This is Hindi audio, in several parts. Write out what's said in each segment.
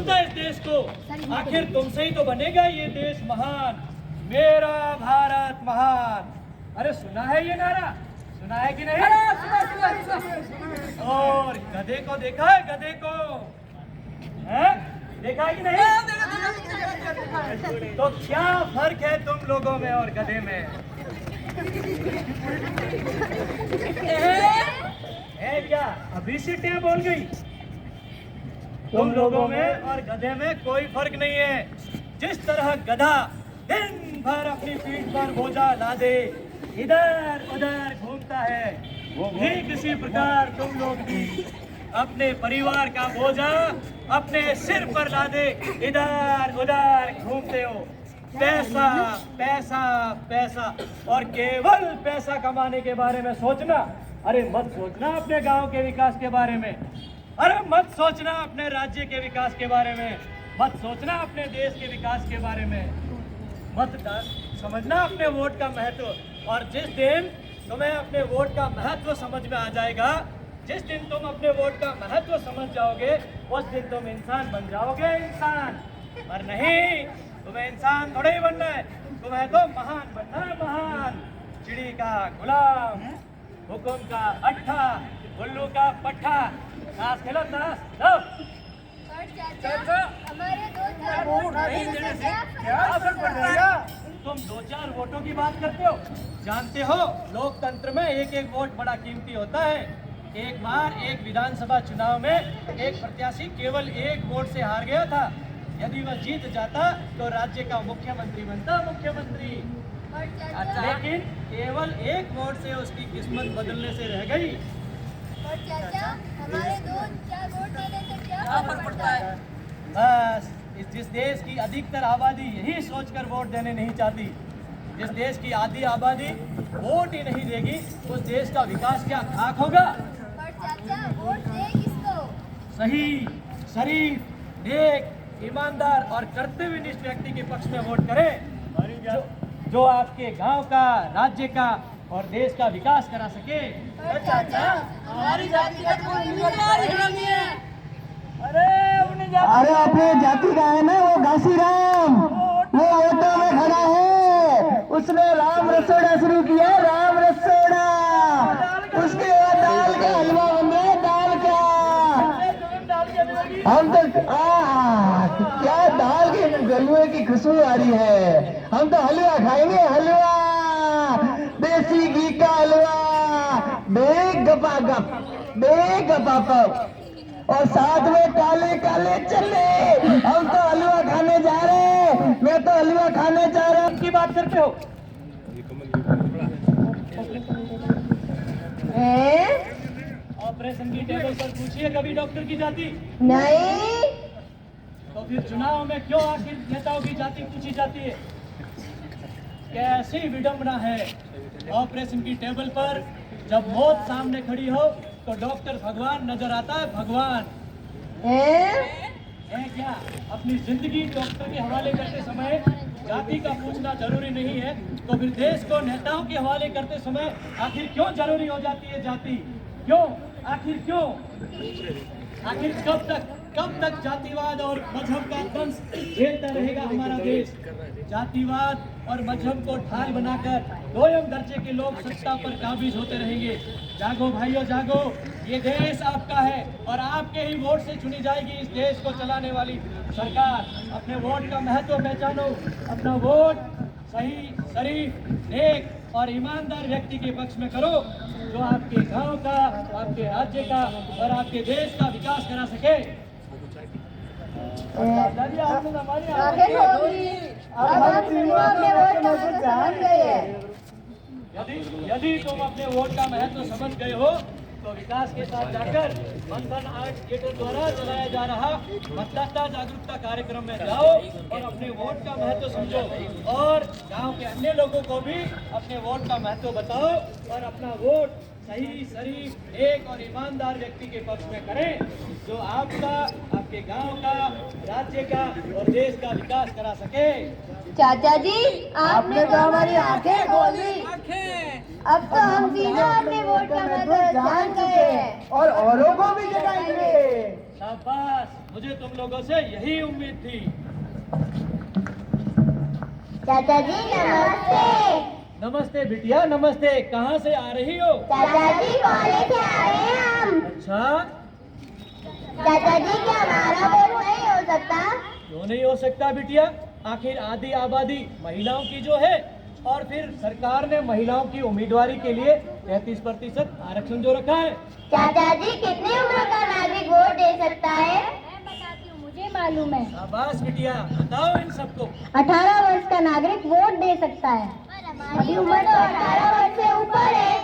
समझता इस देश को। आखिर तुमसे ही तो बनेगा ये देश महान, मेरा भारत महान। अरे सुना है ये नारा, सुना है कि नहीं? और गधे को देखा है, गधे को है? देखा है कि नहीं? तो क्या फर्क है तुम लोगों में और गधे में? है क्या? अभी सीटें बोल गई। तुम लोगों में और गधे में कोई फर्क नहीं है। जिस तरह गधा दिन भर अपनी पीठ पर बोझा लादे इधर उधर घूमता है, वो भी किसी प्रकार तुम लोग भी अपने परिवार का बोझा अपने सिर पर लादे इधर उधर घूमते हो। पैसा पैसा पैसा और केवल पैसा कमाने के बारे में सोचना। अरे मत सोचना अपने गांव के विकास के बारे में, अरे मत सोचना अपने राज्य के विकास के बारे में, मत सोचना अपने देश के विकास के बारे में, मत समझना अपने वोट का महत्व। और जिस दिन तुम्हें अपने वोट का महत्व समझ में आ जाएगा, जिस दिन तुम अपने वोट का महत्व समझ जाओगे, उस दिन तुम इंसान बन जाओगे, इंसान। पर नहीं, तुम्हें इंसान थोड़ा ही बनना है, तुम्हें तो महान बनना है, महान। चिड़ी का गुलाम, हुकुम का अट्ठा, उल्लू का पट्ठा। ताश खेलो, ताश लो। हमारे वोट नहीं देने से क्या असर पड़ जाएगा? तुम 2-4 वोटों की बात करते हो। जानते हो लोकतंत्र में एक एक वोट बड़ा कीमती होता है। एक बार एक विधानसभा चुनाव में एक प्रत्याशी केवल एक वोट से हार गया था। यदि वह जीत जाता तो राज्य का मुख्यमंत्री बनता, मुख्यमंत्री। लेकिन केवल एक वोट से उसकी किस्मत बदलने से रह गई। हमारे 2-4 वोट देने से क्या फर्क पड़ता है? बस जिस देश की अधिकतर आबादी यही सोचकर वोट देने नहीं चाहती, जिस देश की आधी आबादी वोट ही नहीं देगी, उस देश का विकास क्या खाक होगा? पर चाचा वोट दे किसको? सही, शरीफ, नेक, ईमानदार और कर्तव्यनिष्ठ व्यक्ति के पक्ष में वोट करें, जो आपके गांव का, राज्य का और देश का विकास करा सके। पर चाचा हमारी जाति का कोई नहीं है। अरे अपने जाति का है ना, वो घासीराम, वो ऑटो में खड़ा है, उसने राम रसोड़ा शुरू किया, राम रसोड़ा। उसके बाद दाल का हलवा बन गया, दाल का। हम तो क्या दाल के हलवे की खुशबू आ रही है। हम तो हलवा खाएंगे, हलवा, देसी घी का हलवा, बेगपागप, बेगपापप, और साथ में काले काले चले। हम तो हलवा खाने जा रहे हैं, मैं तो हलवा खाने जा रहा हूँ। की बात करते हो? ऑपरेशन की टेबल पर पूछिए कभी डॉक्टर की जाति? नहीं। तो फिर चुनाव में क्यों आखिर नेताओं की जाति पूछी जाती है? कैसी विडंबना है। ऑपरेशन की टेबल पर जब मौत सामने खड़ी हो तो डॉक्टर भगवान नजर आता है, भगवान है क्या? अपनी जिंदगी डॉक्टर के हवाले करते समय जाति का पूछना जरूरी नहीं है, तो फिर देश को नेताओं के हवाले करते समय आखिर क्यों जरूरी हो जाती है जाति? क्यों? आखिर क्यों? आखिर कब तक जातिवाद और मजहब का दंश झेलता रहेगा हमारा देश? जातिवाद और मजहब को ढाल बनाकर दोयम दर्जे के लोग सत्ता पर काबिज होते रहेंगे। जागो भाइयों, जागो, ये देश आपका है और आपके ही वोट से चुनी जाएगी इस देश को चलाने वाली सरकार। अपने वोट का महत्व पहचानो, अपना वोट सही, शरीफ, नेक और ईमानदार व्यक्ति के पक्ष में करो, जो आपके गांव का, आपके राज्य का और आपके देश का विकास करा सके। दादी आपने हमारी यदि तुम अपने वोट का महत्व समझ गए हो तो विकास के साथ जाकर बंधन आर्ट थिएटर द्वारा चलाया जा रहा मतदाता जागरूकता कार्यक्रम में जाओ और अपने वोट का महत्व समझो और गांव के अन्य लोगों को भी अपने वोट का महत्व बताओ और अपना वोट सही, शरीफ, एक और ईमानदार व्यक्ति के पक्ष में करें, जो आपका, आपके गांव का, राज्य का और देश का विकास करा सके। चाचा जी आपने तो हमारी आंखें खोल दी। अब तो हम तीनों अपने वोट का महत्व जान गए हैं और औरों को भी जगाएंगे। शाबाश, मुझे तुम लोगों से यही उम्मीद थी। चाचा जी नमस्ते। नमस्ते बिटिया, नमस्ते। कहाँ से आ रही हो? चाचा जी कॉलेज से आ रहे हैं हम। अच्छा, चाचा जी क्या हमारा वोट नहीं हो सकता? क्यों नहीं हो सकता बिटिया? आखिर आधी आबादी महिलाओं की जो है, और फिर सरकार ने महिलाओं की उम्मीदवारी के लिए 33% आरक्षण जो रखा है। चाचा जी कितनी उम्र का नागरिक वोट दे सकता है? मैं बताती हूँ, मुझे मालूम है। शाबाश बिटिया, बताओ इन सबको। 18 वर्ष का नागरिक वोट दे सकता है। अभी उम्र तो 18 वर्ष से ऊपर है।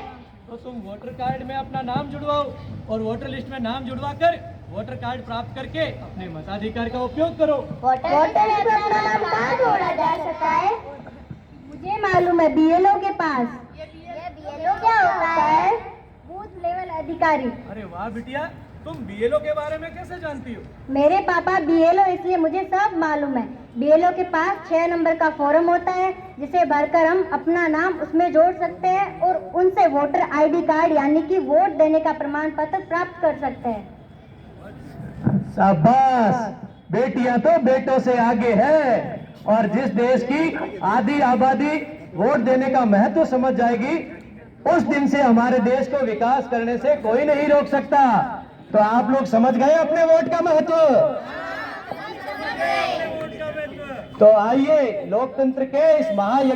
तो तुम वोटर कार्ड में अपना नाम जुड़वाओ और वोटर लिस्ट में नाम जुड़वा कर वोटर कार्ड प्राप्त करके अपने मताधिकार का उपयोग करो। वोटर लिस्ट में अपना नाम कहाँ जोड़ा जा सकता है? मुझे मालूम है, बीएलओ के पास। ये बीएलओ क्या होता है? बूथ लेवल अधिकारी। अरे वाह बिटिया, तुम बीएलओ के बारे में कैसे जानती हो? मेरे पापा बीएलओ, इसलिए मुझे सब मालूम है। बीएलओ के पास 6 नंबर का फॉर्म होता है, जिसे भरकर हम अपना नाम उसमें जोड़ सकते हैं और उनसे वोटर आईडी कार्ड यानी कि वोट देने का प्रमाण पत्र प्राप्त कर सकते हैं। शाबाश, बेटियां तो बेटों से आगे है। और जिस देश की आधी आबादी वोट देने का महत्व समझ जाएगी, उस दिन से हमारे देश को विकास करने से कोई नहीं रोक सकता। तो आप लोग समझ गए अपने वोट का महत्व? तो आइए लोकतंत्र के इस महायज्ञ